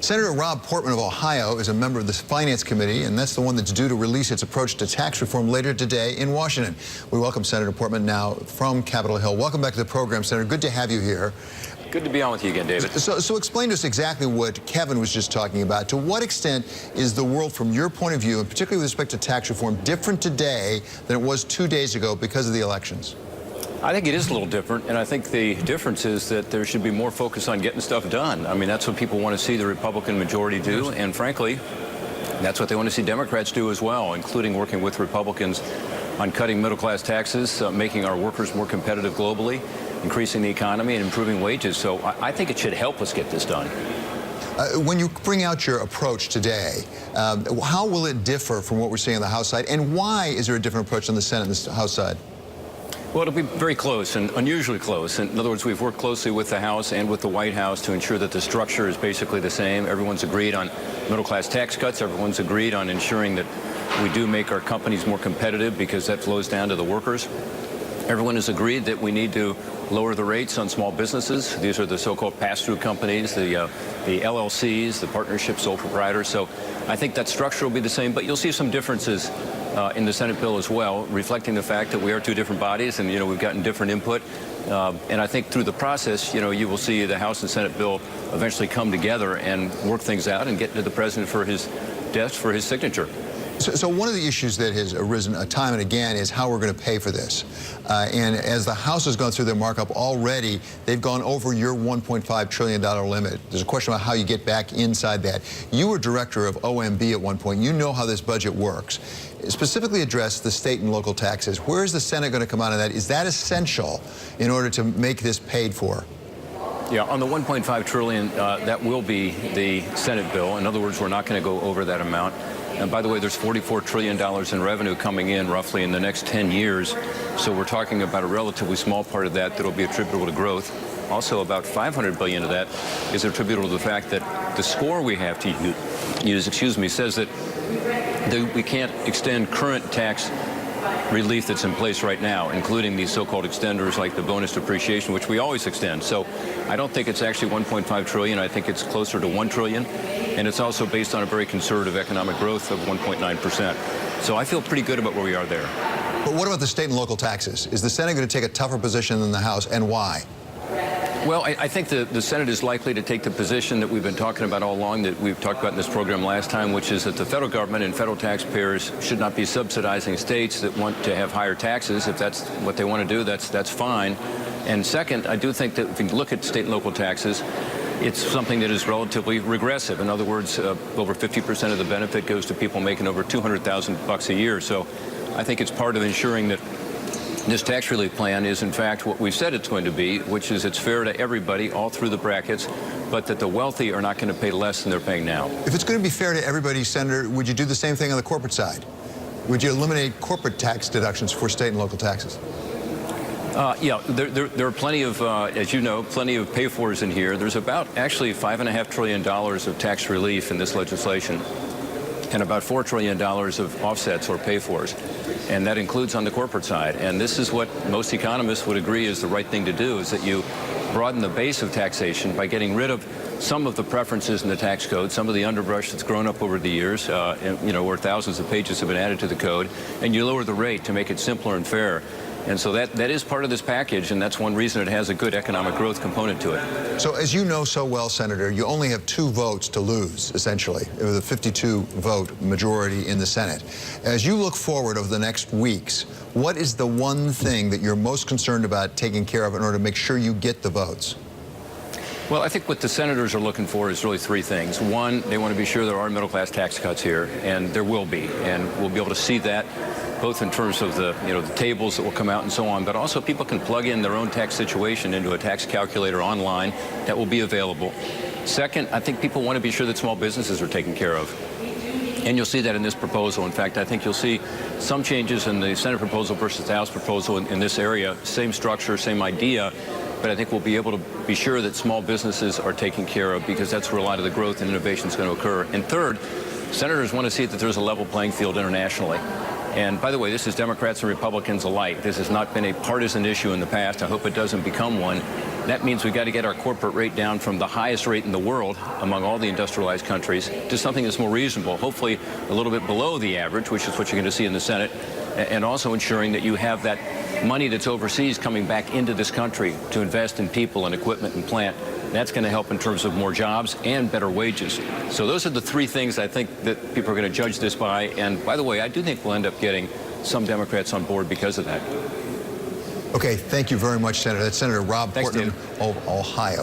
Senator Rob Portman of Ohio is a member of the Finance Committee, and that's the one that's due to release its approach to tax reform later today in Washington. We welcome Senator Portman now from Capitol Hill. Welcome back to the program, Senator. Good to have you here. Good to be on with you again, David. So explain to us exactly what Kevin was just talking about. To what extent is the world, from your point of view, and particularly with respect to tax reform, different today than it was 2 days ago because of the elections? I think it is a little different, and I think the difference is that there should be more focus on getting stuff done. I mean, that's what people want to see the Republican majority do, and frankly, that's what they want to see Democrats do as well, including working with Republicans on cutting middle-class taxes, making our workers more competitive globally, increasing the economy, and improving wages. So I think it should help us get this done. When you bring out your approach today, how will it differ from what we're seeing on the House side, and why is there a different approach on the Senate and the House side? Well, it'll be very close and unusually close. In other words, we've worked closely with the House and with the White House to ensure that the structure is basically the same. Everyone's agreed on middle-class tax cuts. Everyone's agreed on ensuring that we do make our companies more competitive because that flows down to the workers. Everyone has agreed that we need to lower the rates on small businesses. These are the so-called pass-through companies, the LLCs, the partnership sole proprietors. So I think that structure will be the same, but you'll see some differences in the Senate bill as well, reflecting the fact that we are two different bodies and, we've gotten different input. And I think through the process, you will see the House and Senate bill eventually come together and work things out and get to the president for his desk for his signature. So one of the issues that has arisen time and again is how we're going to pay for this. And as the House has gone through their markup already, they've gone over your $1.5 trillion limit. There's a question about how you get back inside that. You were director of OMB at one point. You know how this budget works. Specifically address the state and local taxes. Where is the Senate going to come out of that? Is that essential in order to make this paid for? Yeah, on the $1.5 trillion, that will be the Senate bill. In other words, we're not going to go over that amount. And by the way, there's $44 trillion in revenue coming in roughly in the next 10 years. So we're talking about a relatively small part of that will be attributable to growth. Also, about $500 billion of that is attributable to the fact that the score we have to use, says that we can't extend current tax relief that's in place right now, including these so-called extenders like the bonus depreciation, which we always extend. So I don't think it's actually $1.5 trillion. I think it's closer to $1 trillion. And it's also based on a very conservative economic growth of 1.9%. So I feel pretty good about where we are there. But what about the state and local taxes? Is the Senate going to take a tougher position than the House, and why? Well, I think the Senate is likely to take the position that we've been talking about all along, that we've talked about in this program last time, which is that the federal government and federal taxpayers should not be subsidizing states that want to have higher taxes. If that's what they want to do, that's fine. And second, I do think that if you look at state and local taxes, it's something that is relatively regressive. In other words, over 50% of the benefit goes to people making over $200,000 a year. So I think it's part of ensuring that this tax relief plan is, in fact, what we've said it's going to be, which is it's fair to everybody all through the brackets, but that the wealthy are not going to pay less than they're paying now. If it's going to be fair to everybody, Senator, would you do the same thing on the corporate side? Would you eliminate corporate tax deductions for state and local taxes? Yeah, there are plenty of, as you know, plenty of pay-fors in here. There's about actually $5.5 trillion of tax relief in this legislation, and about $4 trillion of offsets or pay-fors. And that includes on the corporate side. And this is what most economists would agree is the right thing to do, is that you broaden the base of taxation by getting rid of some of the preferences in the tax code, some of the underbrush that's grown up over the years, where thousands of pages have been added to the code, and you lower the rate to make it simpler and fair. And so that is part of this package, and that's one reason it has a good economic growth component to it. So as you know so well, Senator, you only have 2 votes to lose, essentially, with a 52-vote majority in the Senate. As you look forward over the next weeks, what is the one thing that you're most concerned about taking care of in order to make sure you get the votes? Well, I think what the senators are looking for is really 3 things. One, they want to be sure there are middle-class tax cuts here, and there will be, and we'll be able to see that both in terms of the tables that will come out and so on, but also people can plug in their own tax situation into a tax calculator online that will be available. Second, I think people want to be sure that small businesses are taken care of. And you'll see that in this proposal. In fact, I think you'll see some changes in the Senate proposal versus the House proposal in this area. Same structure, same idea, but I think we'll be able to be sure that small businesses are taken care of, because that's where a lot of the growth and innovation is going to occur. And third, senators want to see that there's a level playing field internationally. And by the way, this is Democrats and Republicans alike. This has not been a partisan issue in the past. I hope it doesn't become one. That means we've got to get our corporate rate down from the highest rate in the world among all the industrialized countries to something that's more reasonable, hopefully a little bit below the average, which is what you're going to see in the Senate, and also ensuring that you have that money that's overseas coming back into this country to invest in people and equipment and plant. That's going to help in terms of more jobs and better wages. So those are the three things I think that people are going to judge this by. And by the way, I do think we'll end up getting some Democrats on board because of that. Okay, thank you very much, Senator. That's Senator Rob Thanks, Portman of Ohio.